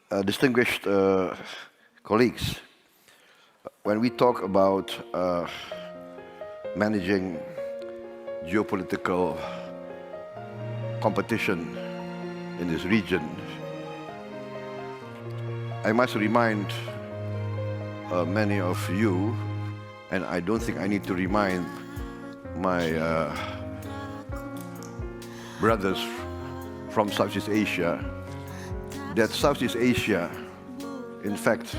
Distinguished colleagues, when we talk about managing geopolitical competition in this region, I must remind many of you, and I don't think I need to remind my brothers from Southeast Asia, that Southeast Asia, in fact,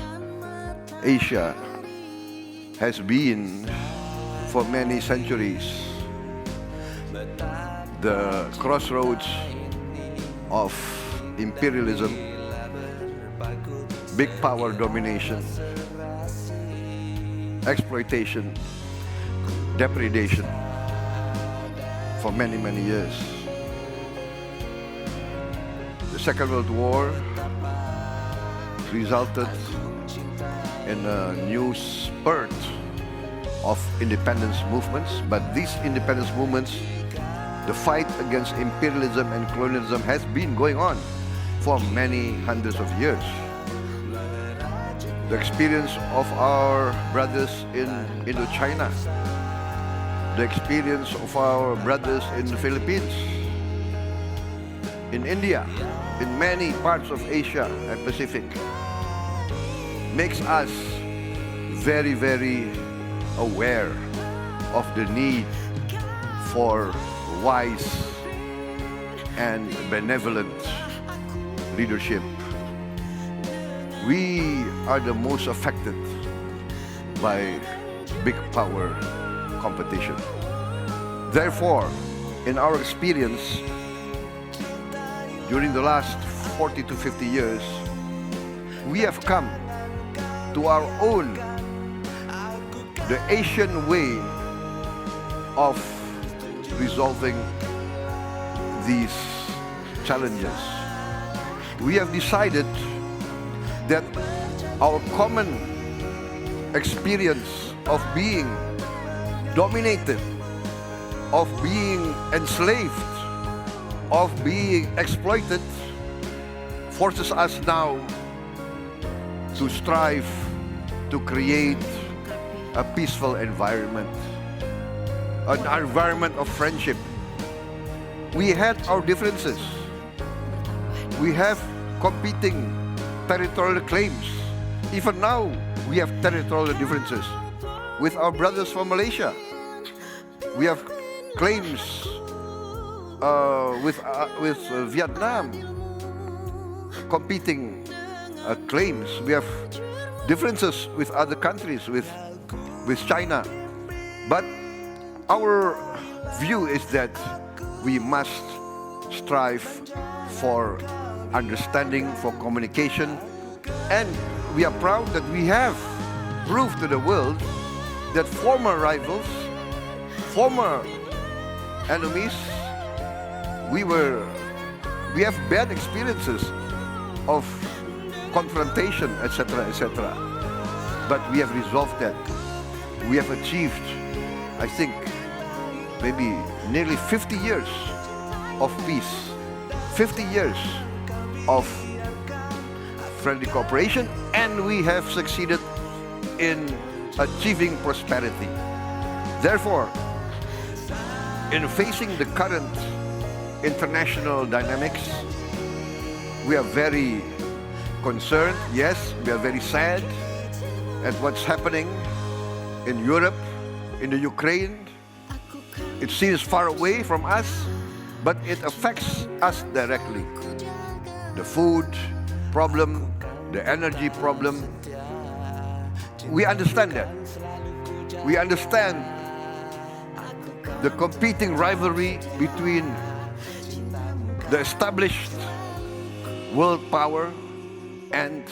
Asia has been for many centuries the crossroads of imperialism, big power domination, exploitation, depredation for many, many years. The Second World War resulted in a new spurt of independence movements, but these independence movements, the fight against imperialism and colonialism has been going on for many hundreds of years. The experience of our brothers in Indochina, the experience of our brothers in the Philippines, in India, in many parts of Asia and Pacific, makes us very, very aware of the need for wise and benevolent leadership. We are the most affected by big power competition. Therefore, in our experience, during the last 40 to 50 years, we have come to our own, the Asian way of resolving these challenges. We have decided that our common experience of being dominated, of being enslaved, of being exploited, forces us now to strive to create a peaceful environment, an environment of friendship. We had our differences. We have competing territorial claims. Even now, we have territorial differences with our brothers from Malaysia. We have claims with Vietnam, competing claims. We have differences with other countries, with China. But our view is that we must strive for understanding, for communication, and we are proud that we have proved to the world that former rivals, former enemies, we have bad experiences of confrontation, etc., etc. But we have resolved that. We have achieved, I think, maybe nearly 50 years of peace, 50 years of friendly cooperation, and we have succeeded in achieving prosperity. Therefore, in facing the current international dynamics, we are very concerned. Yes, we are very sad at what's happening in Europe, in the Ukraine. It seems far away from us, but it affects us directly. The food problem, the energy problem. We understand that. We understand the competing rivalry between the established world power and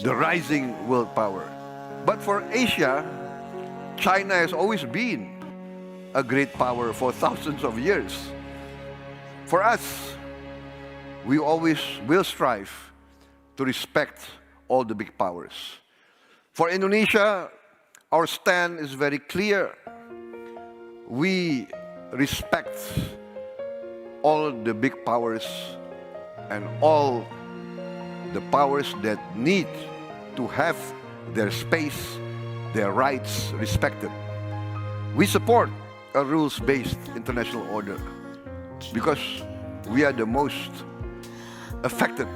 the rising world power. But for Asia, China has always been a great power for thousands of years. For us, we always will strive to respect all the big powers. For Indonesia, our stand is very clear. We respect all the big powers and all the powers that need to have their space, their rights respected. We support a rules-based international order because we are the most affected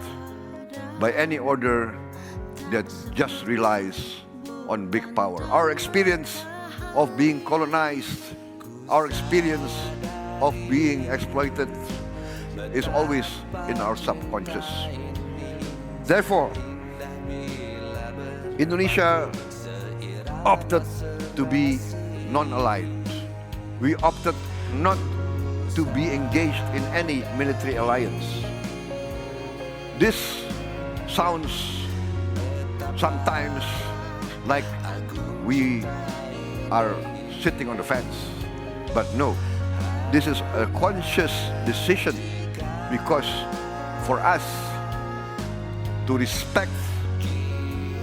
by any order that just relies on big power. Our experience of being colonized, our experience of being exploited is always in our subconscious. Therefore, Indonesia opted to be non-aligned. We opted not to be engaged in any military alliance. This sounds sometimes like we are sitting on the fence, but no, this is a conscious decision because for us to respect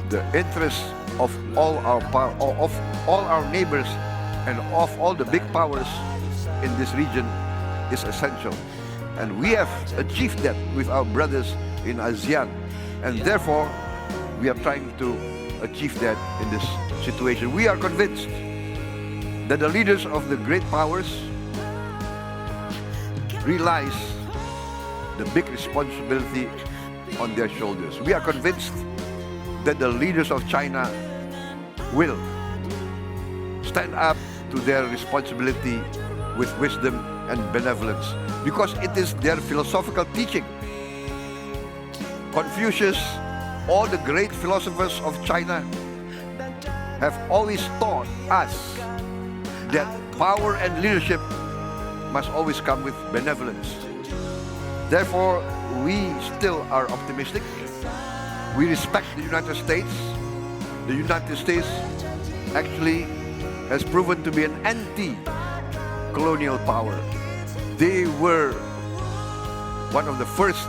the interests of all our neighbors and of all the big powers in this region is essential. And we have achieved that with our brothers in ASEAN. And therefore, we are trying to achieve that in this situation. We are convinced that the leaders of the great powers realize the big responsibility on their shoulders. We are convinced that the leaders of China will stand up to their responsibility with wisdom and benevolence because it is their philosophical teaching. Confucius, all the great philosophers of China have always taught us that power and leadership must always come with benevolence. Therefore, we still are optimistic. We respect the United States. The United States actually has proven to be an anti-colonial power. They were one of the first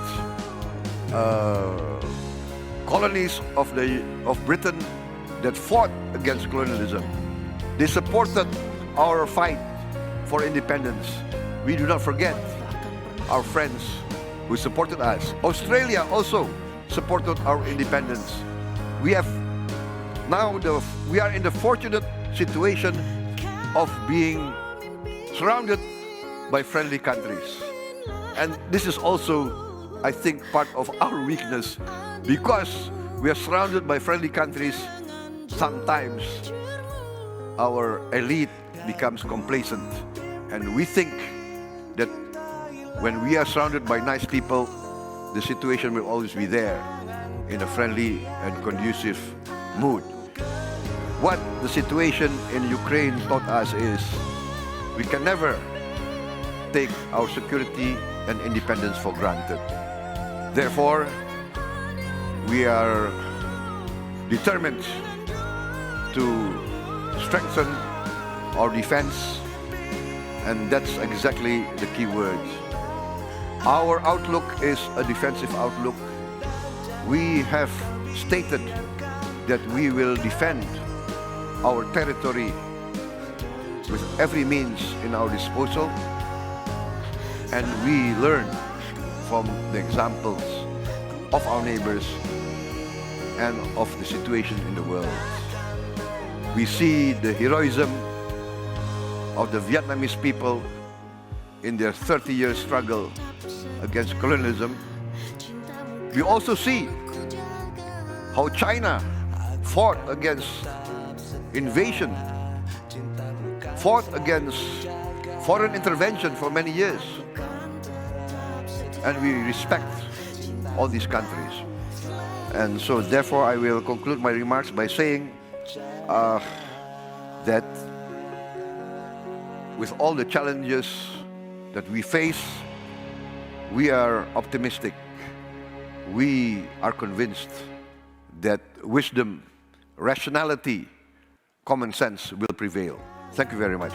colonies of Britain that fought against colonialism. They supported our fight for independence. We do not forget our friends who supported us. Australia also supported our independence. We are in the fortunate situation of being surrounded by friendly countries. And this is also, I think, part of our weakness. Because we are surrounded by friendly countries, sometimes our elite becomes complacent. And we think that when we are surrounded by nice people, the situation will always be there in a friendly and conducive mood. What the situation in Ukraine taught us is we can never take our security and independence for granted. Therefore, we are determined to strengthen our defense, and that's exactly the key word. Our outlook is a defensive outlook. We have stated that we will defend our territory with every means in our disposal, and we learn from the examples of our neighbors and of the situation in the world. We see the heroism of the Vietnamese people in their 30-year struggle against colonialism. We also see how China fought against invasion, fought against foreign intervention for many years. And we respect all these countries. And so therefore I will conclude my remarks by saying that with all the challenges that we face, we are optimistic. We are convinced that wisdom, rationality, common sense will prevail. Thank you very much.